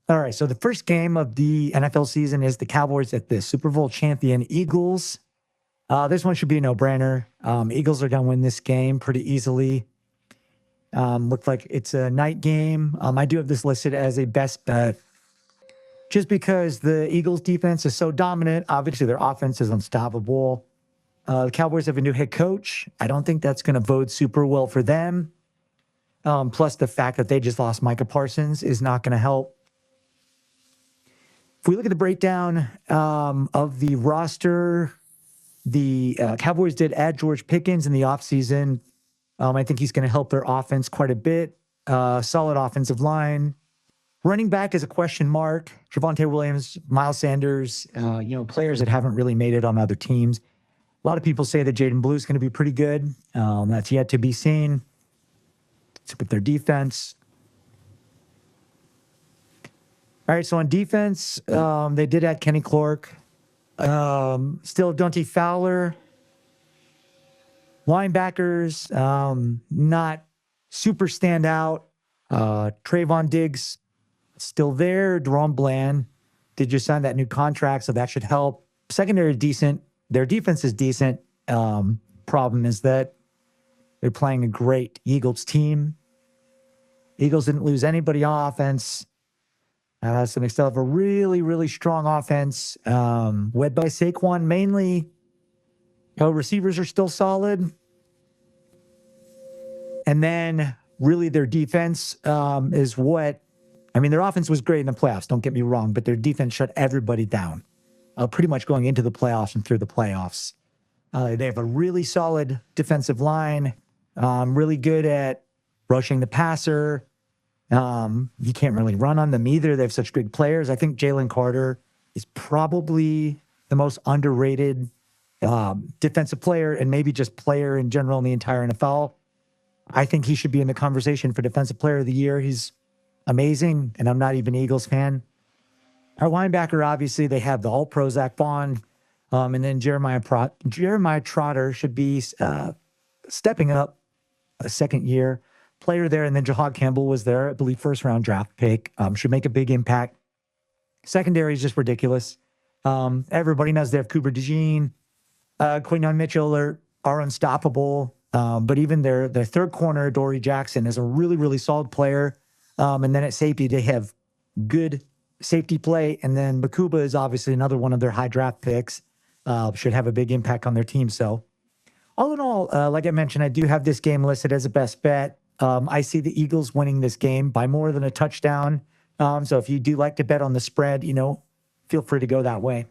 All right, so the first game of the NFL season is the Cowboys at the Super Bowl champion Eagles. This one should be a no-brainer. Eagles are going to win this game pretty easily. Looks like it's a night game. I do have this listed as a best bet just because the Eagles defense is so dominant. Obviously, their offense is unstoppable. The Cowboys have a new head coach. I don't think that's going to bode super well for them. Plus, the fact that they just lost Micah Parsons is not going to help. If we look at the breakdown of the roster, the Cowboys did add George Pickens in the offseason. I think he's going to help their offense quite a bit. Solid offensive line. Running back is a question mark. Javonte Williams, Miles Sanders, players that haven't really made it on other teams. A lot of people say that Jaden Blue is going to be pretty good. That's yet to be seen. Let's look at their defense. All right, so on defense, they did add Kenny Clark. Still Dante Fowler. Linebackers, not super standout. Trayvon Diggs, still there. Deron Bland did just sign that new contract, so that should help. Secondary is decent. Their defense is decent. Problem is that they're playing a great Eagles team. Eagles didn't lose anybody on offense. So they still have a really, really strong offense. Led by Saquon mainly. Receivers are still solid. And then really their defense is what, their offense was great in the playoffs, don't get me wrong, but their defense shut everybody down pretty much going into the playoffs and through the playoffs. They have a really solid defensive line, really good at rushing the passer. You can't really run on them either. They have such big players. I think Jalen Carter is probably the most underrated defensive player and maybe just player in general in the entire NFL. I think he should be in the conversation for Defensive Player of the Year. He's amazing, and I'm not even an Eagles fan. Our linebacker, obviously, they have the All-Pro Zach Bond, and then Jeremiah Trotter should be stepping up a second year player there, and then Jahad Campbell was there, I believe, first-round draft pick. Should make a big impact. Secondary is just ridiculous. Everybody knows they have Cooper DeJean. Quinyon Mitchell are unstoppable. But even their third corner, Dory Jackson, is a really, really solid player. And then at safety, they have good safety play. And then Bakuba is obviously another one of their high draft picks. Should have a big impact on their team. So all in all, like I mentioned, I do have this game listed as a best bet. I see the Eagles winning this game by more than a touchdown. So if you do like to bet on the spread, feel free to go that way.